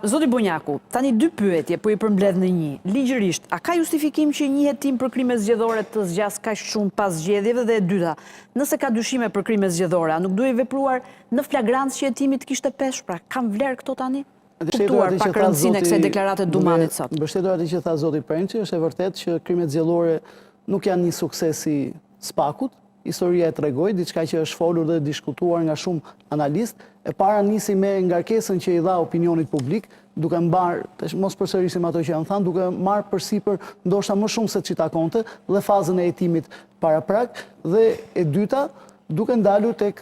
Zoti Bonjaku, tani dy pyetje, po i përmbledh në një. Ligjërisht, a ka justifikim që një hetim për krime zgjedhore të zgjas kaq shumë pas zgjedhjeve? Dhe e dyta, nëse ka dyshime për krime zgjedhore, a nuk duhej vepruar në flagrancë që hetimi të kishte pesh? Pra, kam vlerë këto tani? Kuptuar pak rëndësinë e kësaj deklarate Dumanit sot. Mbështetur atij që tha zoti Prençi, është e vërtetë që krimet zgjedhore nuk janë një sukses i SPAK-ut. Historia e tregoi diçka që është folur dhe diskutuar nga shumë analistë. E para nisi me ngarkesën që i dha opinionit publik, duke mbar, mos përsërisim ato që janë thënë, duke marrë përsipër ndoshta më shumë se ç'i takonte dhe fazën e hetimit paraprak, dhe e dyta, duke ndalur tek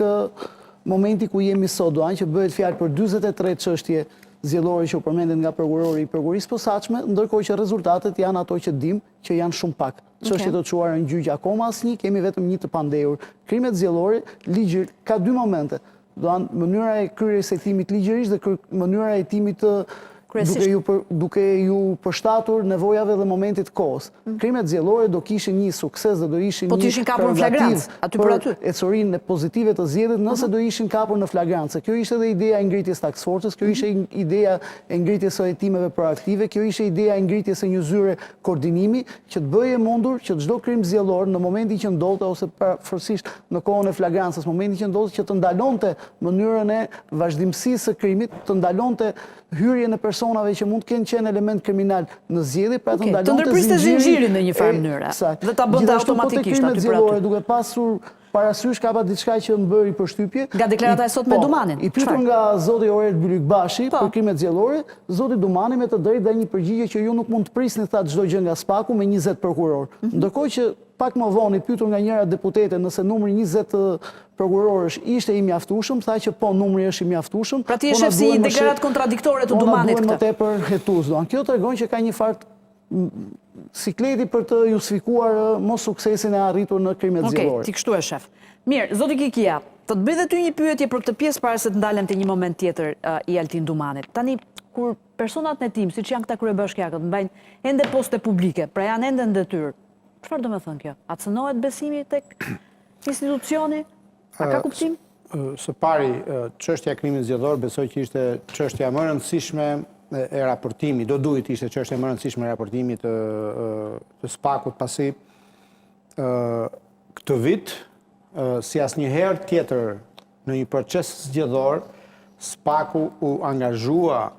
momenti ku jemi sot, doan që bëhet fjalë për 43 çështje zgjedhore që u përmendet nga prokurori i prokurisë posaçme, ndërkohë që rezultatet janë ato që dim që janë shumë pak. Çështjet të çuara në gjyq akoma asnjë, kemi vetëm një të pandehur. Krimet zgjedhore, ligji ka dy momente. Doan mënyra e kryerjes së hetimit ligjërisht dhe mënyra e hetimit duke ju përshtatur nevojave dhe momentit kohës. Krimet zgjedhore do kishin një sukses dhe do ishin po të ishin kapur në flagrancë, aty për aty. Ecorinë pozitive të zgjedhjet nëse do ishin kapur në flagrancë. Kjo ishte edhe ideja e ngritjes task force-s, kjo ishte ideja e ngritjes së hetimeve proaktive, kjo ishte ideja e ngritjes së një zyre koordinimi që të bëje mundur që çdo krim zgjedhor në momentin që ndodhte ose përfërsisht në kohën e flagrancës, momentin që ndodhte që të ndalonte mënyrën e vazhdimësisë së krimit, të ndalonte hyrjen e personave që mund të kenë qenë element kriminal në zgjedhje, pra të ndalonte ndërpriste zinxhirin në një farë mënyre dhe ta bënte automatikisht aty për aty. Duke pasur parasysh ka pa diçka që më bëri përshtypje. Nga deklarata e sot me Dumanin. I pyetur nga zoti Orel Bylikbashi për krimet zgjedhore, zoti Dumani me të drejtë dha një përgjigje që ju nuk mund të prisni tha çdo gjë nga SPAK-u me 20 prokuror. Ndërkohë që pak më vonë i pyetur nga njëra deputete nëse numri 20 prokurorësh ishte i mjaftueshëm, tha që po, numri është i mjaftueshëm. Pra ti e shef si deklaratë kontradiktore të Dumanit këtë. Më tepër hetues. Kjo tregon që ka një fart sikleti për të justifikuar mos suksesin e arritur në krimet zgjedhore. Okej, ti kështu e shef. Mirë, zoti Kikia, të bëj dhe ty një pyetje për këtë pjesë para se të ndalem te një moment tjetër i Altin Dumanit. Tani kur personat në tim, siç janë këta kryebashkiakët, mbajnë ende poste publike, pra janë ende në detyrë. Çfarë do të thonë kjo? A cënohet besimi tek institucioni? A ka kuptim? Së pari, çështja e krimit zgjedhor besoj që ishte çështja më e rëndësishme e raportimit, do duhet ishte çështja më e rëndësishme e raportimit të SPAK-ut, pasi këtë vit, si asnjëherë tjetër në një proces zgjedhor, SPAK-u u angazhua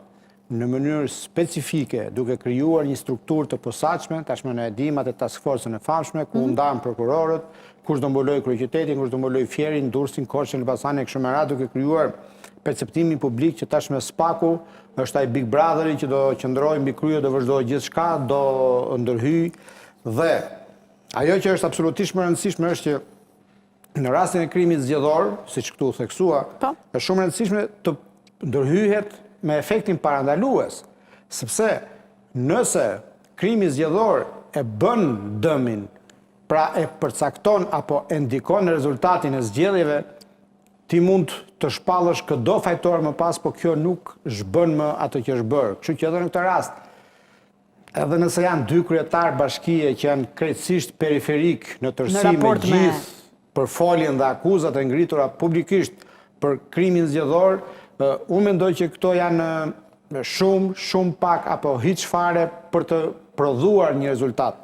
në mënyrë specifike duke krijuar një strukturë të posaçme, tashmë ne e dim atë task force-ën e famshme ku ndahen prokurorët, kush do mboloj kryeqytetin, kush do mboloj Fierin, Durrësin, Korçën, Elbasanin e kështu me radhë, duke krijuar perceptimin publik që tashmë SPAK-u është ai Big Brotheri që do qëndrojë mbi krye, do vazhdojë gjithçka, do ndërhyj. Dhe ajo që është absolutisht më rëndësishme është që në rastin e krimit zgjedhor, siç këtu u theksua, është shumë rëndësishme të ndërhyhet me efektin parandalues, sepse nëse krimi zgjedhor e bën dëmin, pra e përcakton apo e ndikon në rezultatin e zgjedhjeve, ti mund të shpallësh çdo fajtor më pas, po kjo nuk zhbën më atë që është bërë. Kështu që edhe në këtë rast, edhe nëse janë dy kryetar bashkie që janë krejtësisht periferik në tërësi me gjithë për foljen dhe akuzat e ngritura publikisht për krimin zgjedhor, unë mendoj që këto janë shumë pak apo hiç fare për të prodhuar një rezultat.